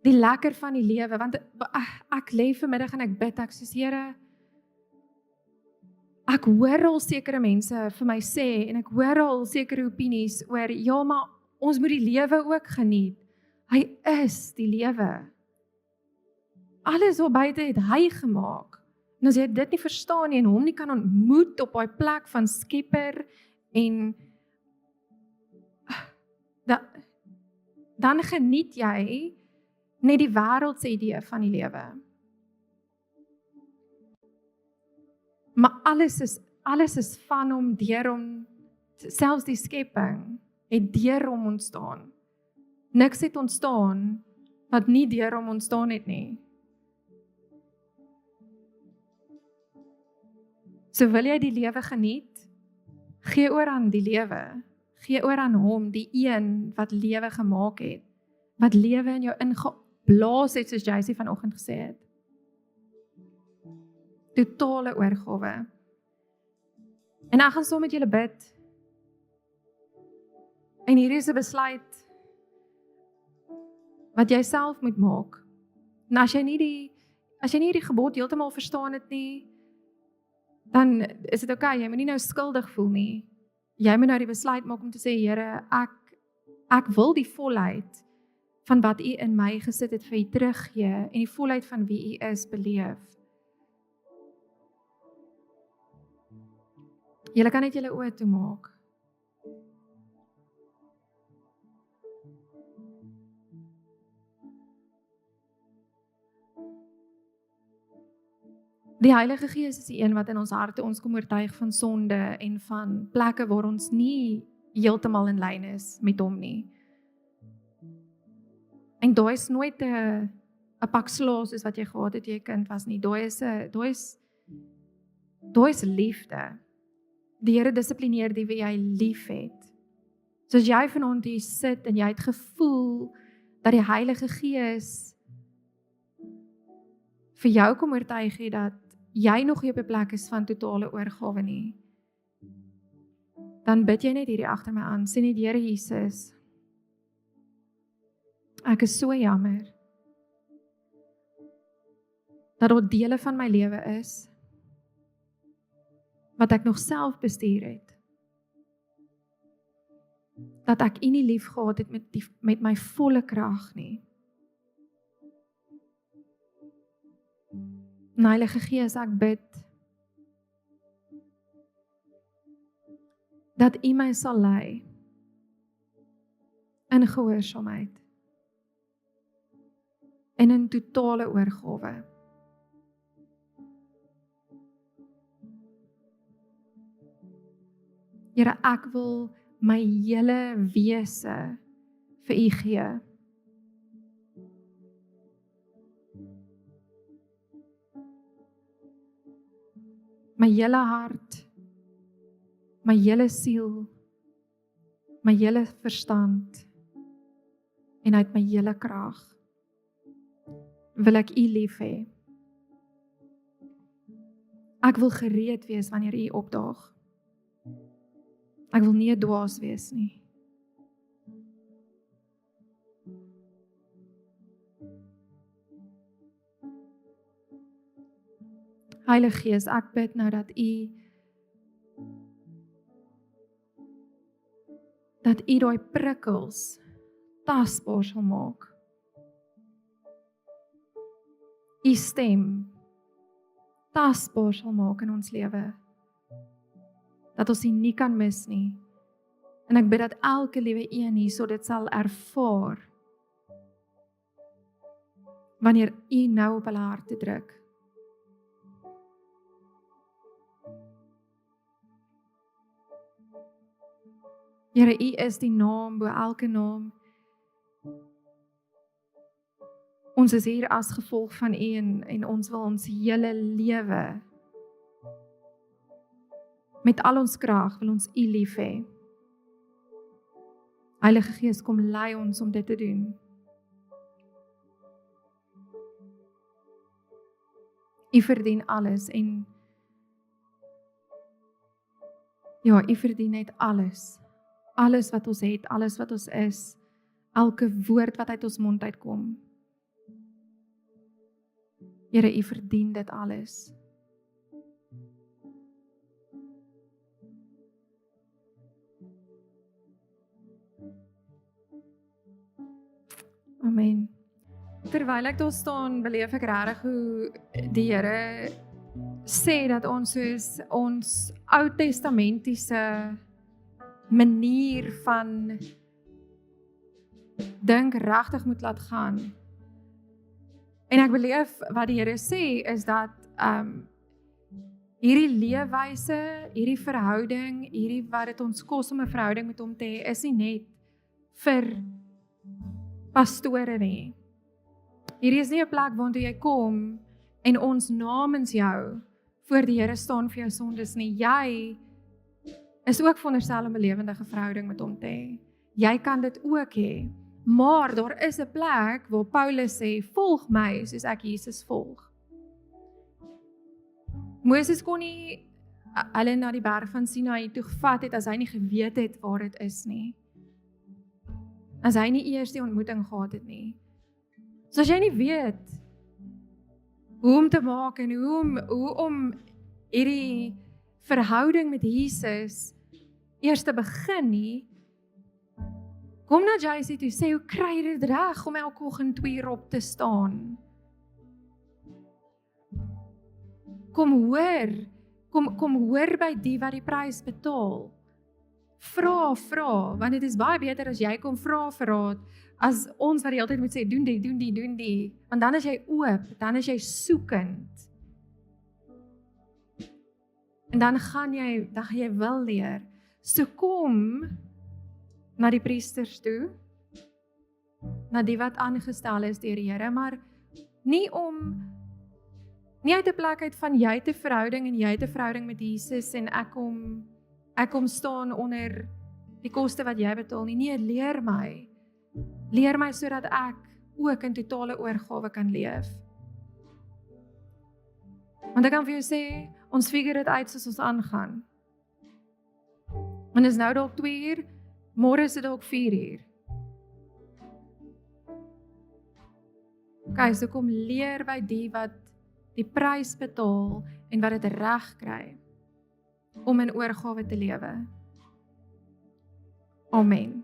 die lekker van die lewe, want ek lê vanmiddag en ek bid, ek sê, Here, ek hoor al sekere mense vir my sê, en ek hoor al sekere opinies oor, ja, maar ons moet die lewe ook geniet. Hy is die lewe. Alles wat buite het hy gemaak. En as jy dit nie verstaan nie, en hom nie kan ontmoet op daai plek van skepper, en dan geniet jy net die wêreldse idee van die lewe. Maar alles is van hom, deur hom, selfs die skepping, het deur hom ontstaan. Niks het ontstaan, wat nie deur hom ontstaan het nie. So wil jy die lewe geniet, gee oor aan die lewe, gee oor aan hom, die een wat lewe gemaak het, wat lewe in jou ingeblaas het, soos Jacy vanoggend gesê het. Totale oorgawe. En ek gaan saam met julle bid, en hier is 'n besluit, wat jy self moet maak. En as jy nie die gebod heeltemal verstaan het nie, dan is dit okay, jy moet nie nou skuldig voel nie. Jy moet nou die besluit maak om te sê, Here, ek wil die volheid van wat U in my gesit het vir U teruggee, en die volheid van wie U is beleef. Julle kan net julle oë toemaak. Die Heilige Gees is die een wat in ons harte ons kom oortuig van sonde en van plekke waar ons nie heeltemal in lyn is met hom nie. En daai is nooit 'n pak slaas soos wat jy gehad het toe jy kind was nie. Daai is liefde. Die Here dissiplineer die wie jy lief het. So as jy vanaand hier sit en jy het gevoel dat die Heilige Gees vir jou kom oortuig het dat jy nog nie op 'n plek is van totale oorgawe nie, dan bid jy net hierdie agter my aan, sê net, Here Jesus, ek is so jammer dat daar dele van my lewe is wat ek nog self bestuur het, dat ek U nie lief gehad het met my volle krag nie. En Heilige Gees, ek bid dat U my sal lei in gehoorsaamheid en in totale oorgawe. Here, ek wil my hele wese vir U gee. My hele hart, my hele siel, my hele verstand en uit my hele krag wil ek U lief hê. Ek wil gereed wees wanneer U opdaag. Ek wil nie 'n dwaas wees nie. Heilige Gees, ek bid nou dat U daai prikkels tasbaar sal maak. U stem tasbaar sal maak in ons lewe. Dat ons U nie kan mis nie. En ek bid dat elke liewe een hierso dit sal ervaar wanneer U nou op hulle harte druk. Here, U is die naam bo elke naam. Ons is hier as gevolg van U en ons wil ons hele lewe met al ons krag wil ons U lief hê. Heilige Gees, kom lei ons om dit te doen. U verdien alles en ja, U verdien net alles. Alles wat ons het, alles wat ons is, elke woord wat uit ons mond uitkom. Here, U verdien dit alles. Amen. Terwyl ek daar staan, beleef ek regtig hoe die Here sê dat ons soos ons Ou Testamentiese manier van dink regtig moet laat gaan. En ek beleef wat die Here sê is dat hierdie leefwyse, hierdie verhouding, hierdie wat dit ons kos om 'n verhouding met hom te hê, is nie net vir pastore nie. Hierdie is nie 'n plek waartoe jy kom en ons namens jou voor die Here staan vir jou sondes nie. Jy is ook veronderstel om 'n lewendige verhouding met hom te hê. Jy kan dit ook hê. Maar daar is 'n plek waar Paulus sê, volg my soos ek Jesus volg. Moses kon nie hulle na die berg van Sinaï toe gevat het as hy nie geweet het waar dit is nie. As hy nie eers die ontmoeting gehad het nie. So as jy nie weet hoe om te maak en hoe om hierdie verhouding met Jesus eers te begin nie, kom na JC toe, sê, hoe kry jy dit reg om elke oggend 2 uur op te staan? Kom hoor by die wat die prys betaal. Vra, want dit is baie beter as jy kom vra vir raad, as ons wat die hele tyd moet sê, doen die, want dan is jy oop, dan is jy soekend. En dan gaan jy wil leer. So kom na die priesters toe, na die wat aangestel is deur die Here, maar nie uit 'n plek uit van jy te verhouding en jy te verhouding met Jesus en ek kom staan onder die koste wat jy betaal nie. Nee, leer my sodat ek ook in totale oorgawe kan leef. Want ek kan vir jou sê, ons figure dit uit soos ons aangaan. En is nou dalk 2 uur, môre is dit dalk 4 uur. Okay, so kom leer by die wat die prys betaal en wat dit reg kry om in oorgawe te lewe. Amen.